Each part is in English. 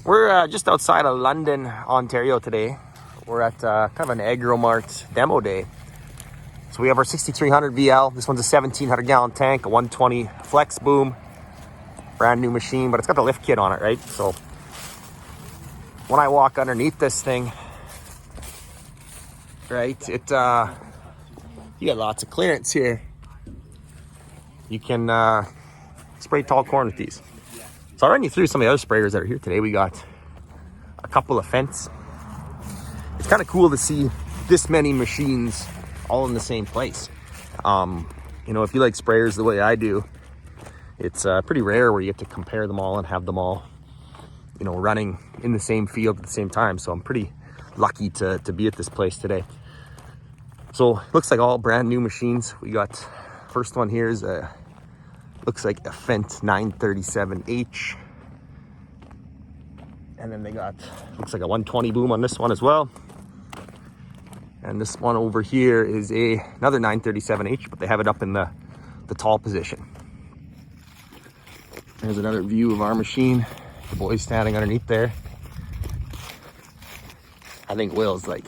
We're just outside of London, Ontario today. We're at kind of an AgroMart demo day. So we have our 6300 VL. This one's a 1700 gallon tank, a 120 flex boom. Brand new machine, but it's got the lift kit on it, right? So when I walk underneath this thing, right, you got lots of clearance here. You can spray tall corn with these. So I'll run you through some of the other sprayers that are here today. We got a couple of Fendt. It's kind of cool to see this many machines all in the same place. You know, if you like sprayers the way I do, it's pretty rare where you get to compare them all and have them all, you know, running in the same field at the same time. So I'm pretty lucky to be at this place today. So it looks like all brand new machines. We got, first one here is looks like a Fendt 937H. And then they got, looks like a 120 boom on this one as well. And this one over here is another 937H, but they have it up in the tall position. There's another view of our machine. The boy's standing underneath there. I think Will's like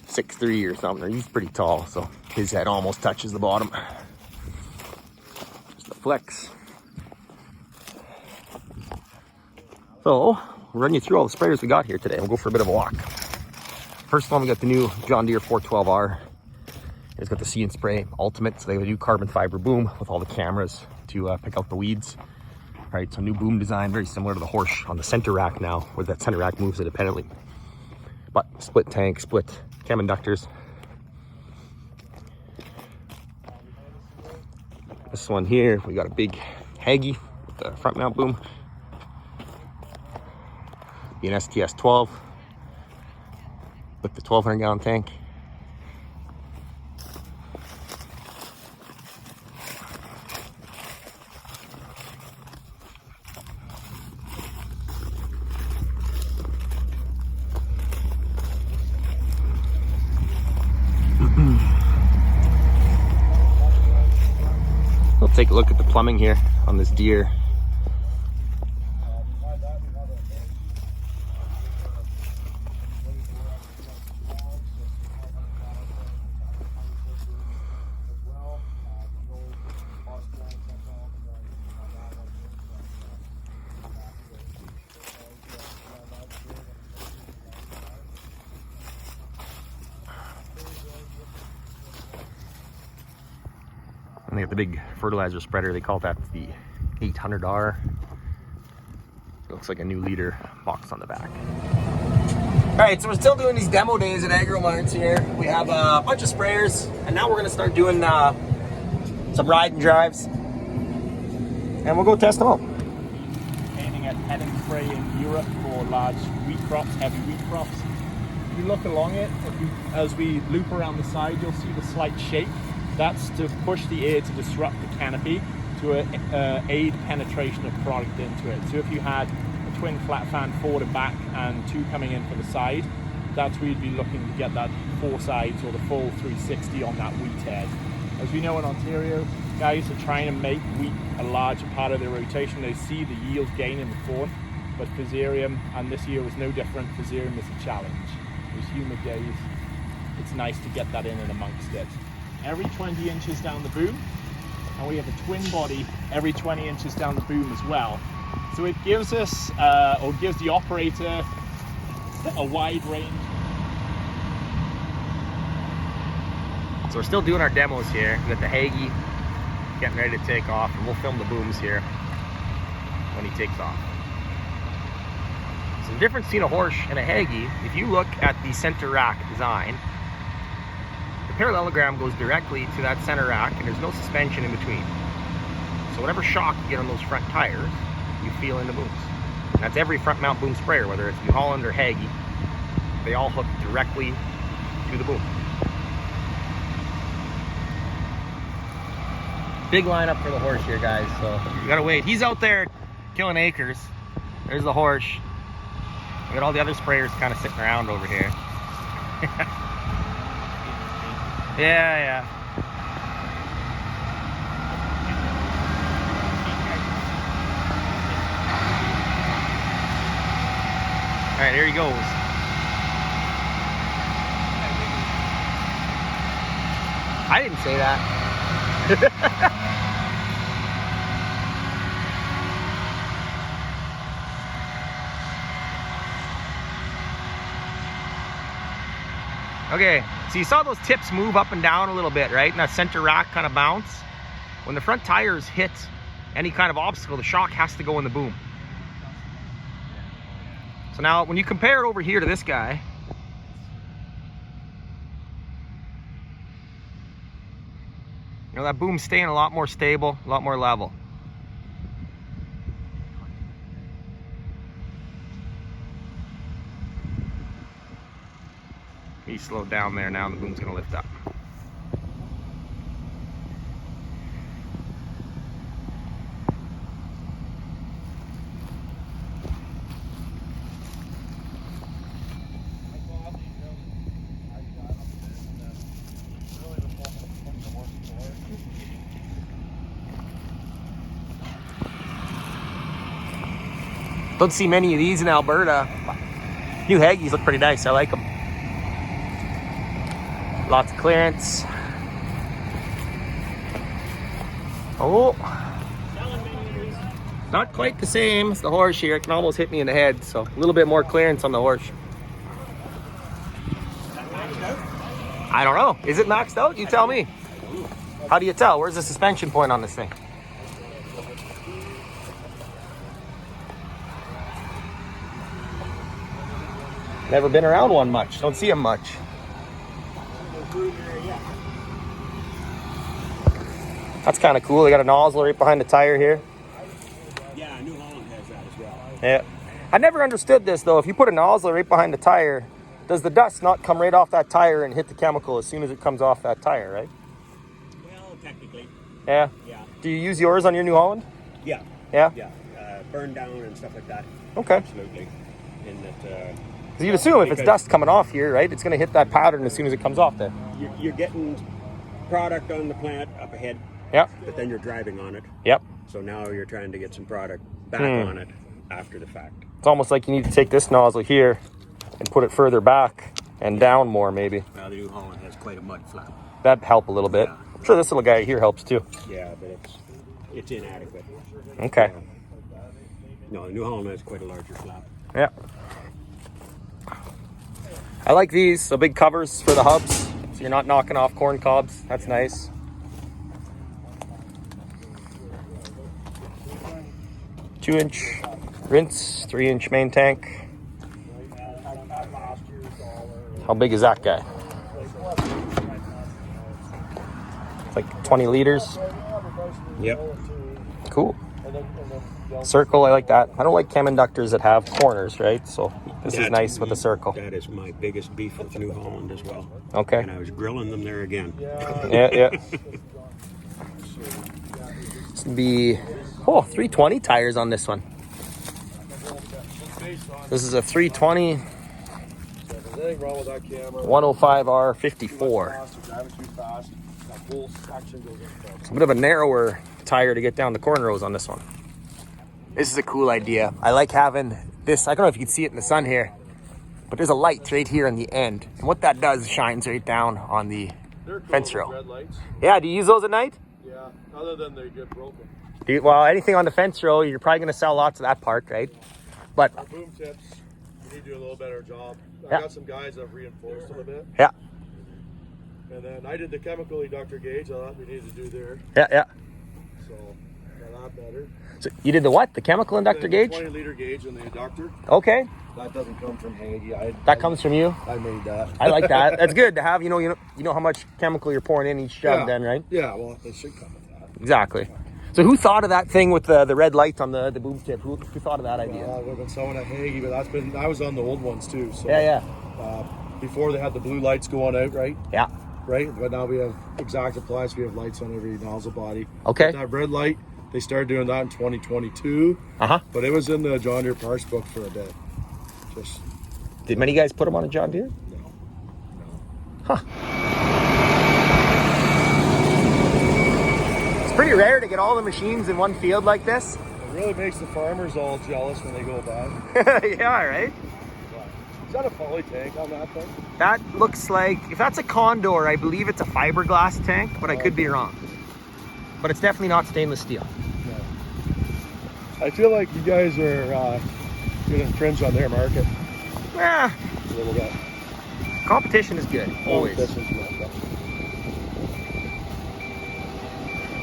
6'3" or something. He's pretty tall, so his head almost touches the bottom. Just a flex. So we'll run you through all the sprayers we got here today. We'll go for a bit of a walk. First one, we got the new John Deere 412R. It's got the See and Spray Ultimate, so they have a new carbon fiber boom with all the cameras to pick out the weeds. Right, so new boom design, very similar to the Horsch on the center rack now, where that center rack moves independently. But split tank, split cam inductors. This one here, we got a big Haggy with the front mount boom. Be an STS 12 with the 1200 gallon tank. We'll take a look at the plumbing here on this Deere. And they got the big fertilizer spreader. They call that the 800R. It looks like a new leader box on the back. All right, so we're still doing these demo days at AgroMart here. We have a bunch of sprayers, and now we're gonna start doing some ride and drives. And we'll go test them out. Aiming at head and spray in Europe for large wheat crops, heavy wheat crops. If you look along it, as we loop around the side, you'll see the slight shake. That's to push the air to disrupt the canopy to aid penetration of product into it. So if you had a twin flat fan forward and back and two coming in for the side, that's where you'd be looking to get that four sides or the full 360 on that wheat head. As we know in Ontario, guys are trying to make wheat a larger part of their rotation. They see the yield gain in the corn, but Fusarium, and this year was no different, Fusarium is a challenge. There's humid days. It's nice to get that in and amongst it. Every 20 inches down the boom, and we have a twin body every 20 inches down the boom as well. So it gives us, or gives the operator a wide range. So we're still doing our demos here. We got the Haggy getting ready to take off, and we'll film the booms here when he takes off. So the difference between a Horsch and a Haggy, if you look at the center rack design, the parallelogram goes directly to that center rack, and there's no suspension in between. So whatever shock you get on those front tires, you feel in the booms. And that's every front mount boom sprayer, whether it's New Holland or Haggy. They all hook directly to the boom. Big lineup for the Horsch here, guys. So you gotta wait. He's out there killing acres. There's the Horsch. We got all the other sprayers kind of sitting around over here. Yeah. All right, here he goes. I didn't say that. Okay, so you saw those tips move up and down a little bit, right? And that center rack kind of bounce. When the front tires hit any kind of obstacle, the shock has to go in the boom. So now when you compare it over here to this guy, you know, that boom's staying a lot more stable, a lot more level. He slowed down there, now the boom's gonna lift up. Don't see many of these in Alberta. New Haggies look pretty nice, I like them. Lots of clearance. Oh, not quite the same as the horse here. It can almost hit me in the head, so a little bit more clearance on the horse. I don't know. Is it maxed out? You tell me. How do you tell? Where's the suspension point on this thing? Never been around one much. Don't see them much. That's kind of cool. They got a nozzle right behind the tire here. Yeah, New Holland has that as well. Yeah. I never understood this though. If you put a nozzle right behind the tire, does the dust not come right off that tire and hit the chemical as soon as it comes off that tire, right? Well, technically. Yeah. Yeah. Do you use yours on your New Holland? Yeah. Yeah? Yeah. Burn down and stuff like that. Okay. Absolutely. In that. Because you'd assume if it's dust coming off here, right, it's going to hit that pattern as soon as it comes off there. You're getting product on the plant up ahead. Yep. But then you're driving on it. Yep. So now you're trying to get some product back on it after the fact. It's almost like you need to take this nozzle here and put it further back and down more maybe. Well, the New Holland has quite a mud flap. That'd help a little bit. Yeah. I'm sure this little guy here helps too. Yeah, but it's inadequate. Okay. No, the New Holland has quite a larger flap. Yeah. I like these, so big covers for the hubs, so you're not knocking off corn cobs. That's nice. Two-inch rinse, 3-inch main tank. How big is that guy? It's like 20 liters. Yep. Cool. Circle, I like that. I don't like chem inductors that have corners, right? So this is nice with a circle. That is my biggest beef with New Holland as well. Okay. And I was grilling them there again. Yeah. This would be 320 tires on this one. This is a 320 105R 54. It's a bit of a narrower tire to get down the cornrows on this one. This is a cool idea. I like having this. I don't know if you can see it in the sun here, but there's a light right here on the end. And what that does shines right down on the fence row. Red lights. Yeah, do you use those at night? Yeah, other than they get broken. Well, anything on the fence row, you're probably going to sell lots of that part, right? But The boom tips, you need to do a little better job. I Yeah. got some guys that have reinforced them a bit. yeah, And then I did the chemical eductor gauge. I thought we needed to do there. yeah. So got that better. So you did the what? The chemical inductor Then gauge? 20-liter gauge in the inductor. Okay, That doesn't come from Hagee. that comes from you. I made that. I like that. That's good to have. You know how much chemical you're pouring in each jug, Yeah. then, right? Yeah, well, it should come with that. Exactly. So who thought of that thing with the red light on the boom tip? Who thought of that idea? Well, we've been someone at Hagee, but I was on the old ones too. So Yeah. before they had the blue lights going out, right? Yeah. Right, but now we have exact applies. We have lights on every nozzle body. Okay. But that red light, they started doing that in 2022. Uh-huh. But it was in the John Deere parts book for a bit. Just Did many guys put them on a John Deere? no. Huh. It's pretty rare to get all the machines in one field like this. It really makes the farmers all jealous when they go by. Yeah, right? Is that a poly tank on that thing? That looks like, if that's a Condor, I believe it's a fiberglass tank, but I could be wrong. But it's definitely not stainless steel. I feel like you guys are gonna infringe on their market Yeah, a little bit. competition is good, always. Competition's good, yeah.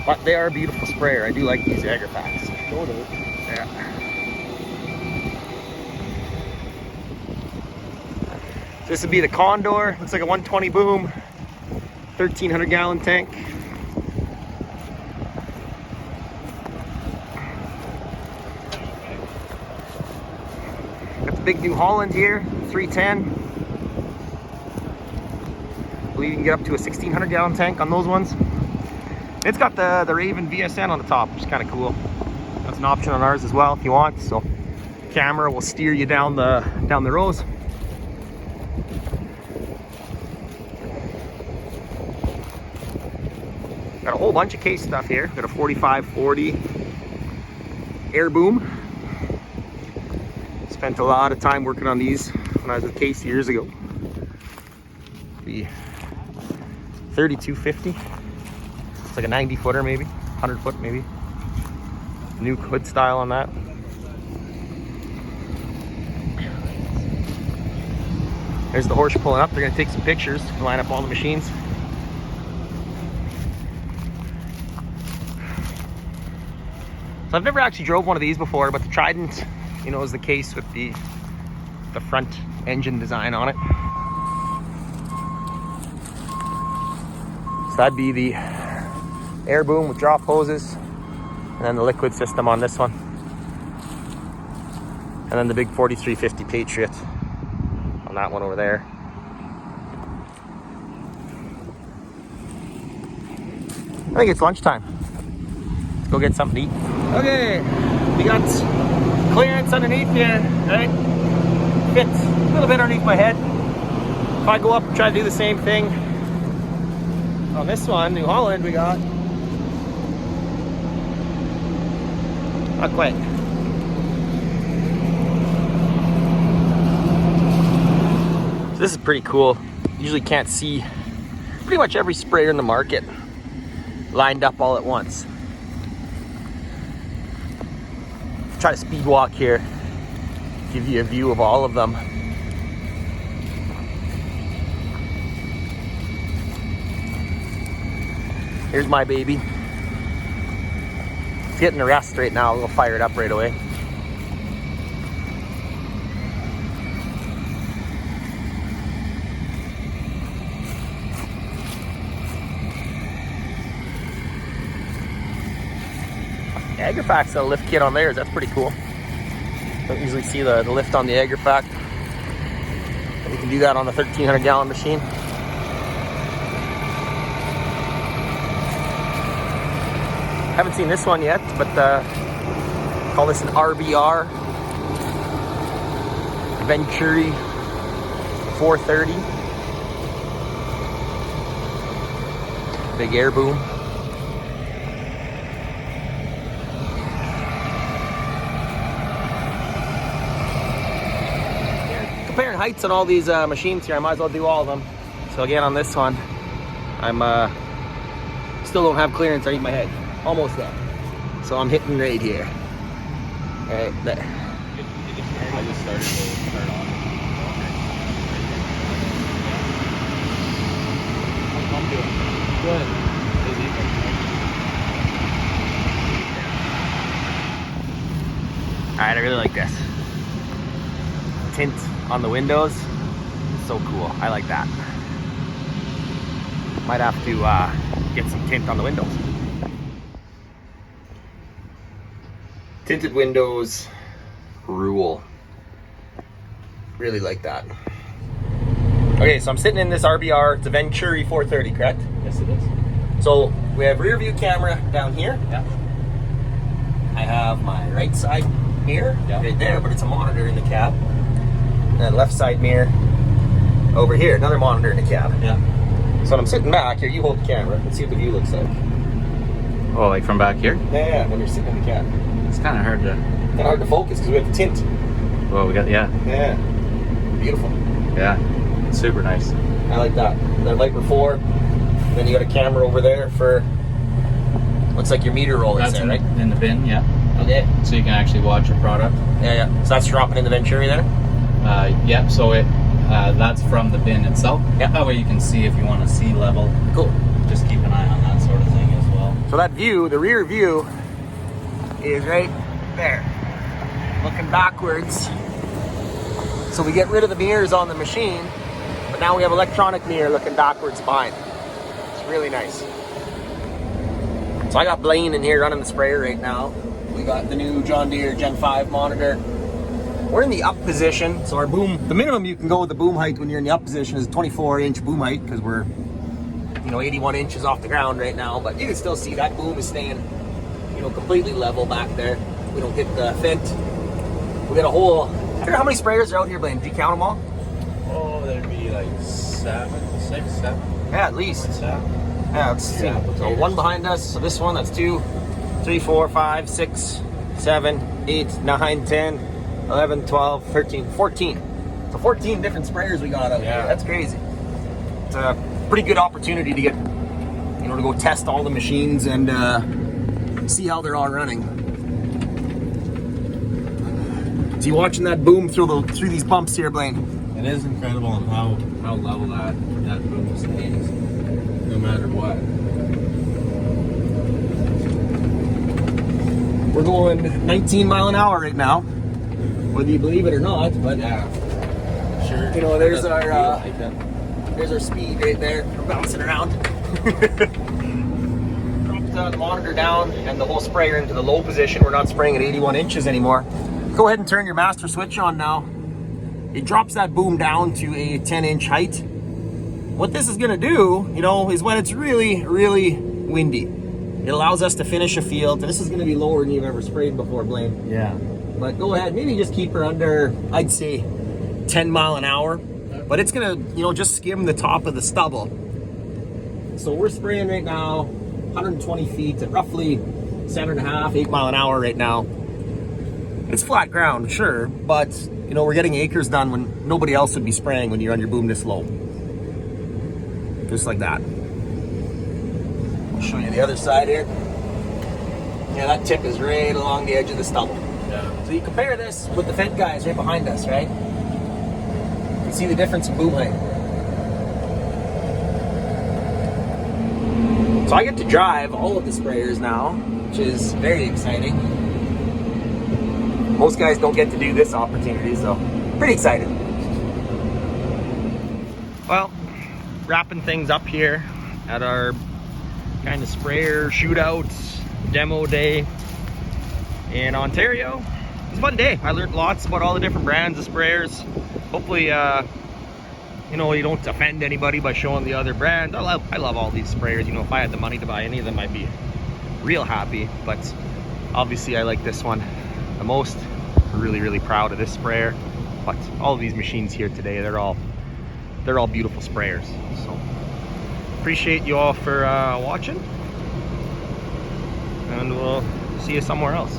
But they are a beautiful sprayer. I do like these Agri packs. No doubt. Yeah. This would be the Condor. Looks like a 120 boom, 1,300 gallon tank. Got the big new Holland here, 310. I believe you can get up to a 1,600 gallon tank on those ones. It's got the Raven VSN on the top, which is kind of cool. That's an option on ours as well if you want. So camera will steer you down the rows. Got a whole bunch of case stuff here. Got a 4540 air boom. Spent a lot of time working on these when I was with Case years ago. The 3250. It's like a 90 footer maybe, 100 foot maybe. New hood style on that. There's the horse pulling up. They're gonna take some pictures, line up all the machines. So I've never actually drove one of these before, but the Trident, you know, is the case with the front engine design on it. So that'd be the air boom with drop hoses, and then the liquid system on this one, and then the big 4350 Patriot on that one over there. I think it's lunchtime. Let's go get something to eat. Okay, we got clearance underneath here, right? Fits a little bit underneath my head. If I go up and try to do the same thing on this one, New Holland, we got not quite. So this is pretty cool. Usually can't see pretty much every sprayer in the market lined up all at once. Try to speed walk here, give you a view of all of them. Here's my baby. It's getting a rest right now. We'll fire it up right away. Agri-Fac's got a lift kit on theirs. That's pretty cool. Don't usually see the lift on the Agri-Fac. You can do that on the 1,300 gallon machine. Haven't seen this one yet, but call this an RBR Venturi 430. Big air boom. Comparing heights on all these machines here, I might as well do all of them. So again, on this one, I'm still don't have clearance underneath my head. Almost there. So I'm hitting right here. Right there. I just started to turn on. I'm doing good. Alright, I really like this. Tint on the windows. So cool. I like that. Might have to get some tint on the windows. Tinted windows rule. Really like that. Okay, so I'm sitting in this RBR. It's a Venturi 430, correct? Yes, it is. So we have rear view camera down here. Yeah. I have my right side mirror right there, but it's a monitor in the cab. And then left side mirror over here, another monitor in the cab. Yeah. So when I'm sitting back here, you hold the camera. Let's see what the view looks like. Oh, like from back here? Yeah, when you're sitting in the cab. It's kind of hard to. Kind of hard to focus because we have the tint. Well, we got Yeah. beautiful. Yeah, super nice. I like that. That Viper 4. Then you got a camera over there for, looks like your meter rollers there, right? in the bin, yeah. Okay. So you can actually watch your product. Yeah. So that's dropping in the Venturi there? Yeah, so that's from the bin itself. Yeah. That way you can see if you want to sea level. Cool. Just keep an eye on that sort of thing as well. So that view, the rear view, is right there. Looking backwards. So we get rid of the mirrors on the machine, but now we have electronic mirror looking backwards behind. It's really nice. So I got Blaine in here running the sprayer right now. We got the new John Deere Gen 5 monitor. We're in the up position, so our boom, the minimum you can go with the boom height when you're in the up position is 24-inch boom height, because we're 81 inches off the ground right now, but you can still see that boom is staying, completely level back there. We don't hit the fent. We got a whole, I wonder how many sprayers are out here, Blaine? Did you count them all? Oh, there'd be like 6, 7. Yeah, at least. Yeah, let's see. Yeah, So one behind us, so this one, that's 2, 3, 4, 5, 6, 7, 8, 9, 10, 11, 12, 13, 14. So 14 different sprayers we got out here. That's crazy. It's a pretty good opportunity to get, to go test all the machines and see how they're all running. So you watching that boom through these bumps here, Blaine? It is incredible on how level that boom stays, no matter what. We're going 19 mile an hour right now, whether you believe it or not. But Yeah, sure. there's Doesn't our feel like it. there's our speed right there. We're bouncing around. Dropped the monitor down and the whole sprayer into the low position. We're not spraying at 81 inches anymore. Go ahead and turn your master switch on now. It drops that boom down to a 10-inch height. What this is gonna do, is when it's really, really windy, it allows us to finish a field. This is gonna be lower than you've ever sprayed before, Blaine. Yeah. But go ahead, maybe just keep her under, I'd say, 10 mile an hour. But it's gonna, just skim the top of the stubble. So we're spraying right now, 120 feet at roughly 7.5, 8 mile an hour right now. It's flat ground, sure, but we're getting acres done when nobody else would be spraying when you run your boom this low. Just like that. I'll show you the other side here. Yeah, that tip is right along the edge of the stubble. Yeah. So you compare this with the Fent guys right behind us, right? You can see the difference in boom height. So I get to drive all of the sprayers now, which is very exciting. Most guys don't get to do this opportunity, so pretty excited. Well, wrapping things up here at our kind of sprayer shootouts demo day in Ontario. It was a fun day. I learned lots about all the different brands of sprayers. Hopefully, you don't offend anybody by showing the other brands. I love all these sprayers. If I had the money to buy any of them, I'd be real happy. But obviously, I like this one the most. I'm really, really proud of this sprayer. But all of these machines here today, they're all beautiful sprayers. So appreciate you all for watching, and we'll see you somewhere else.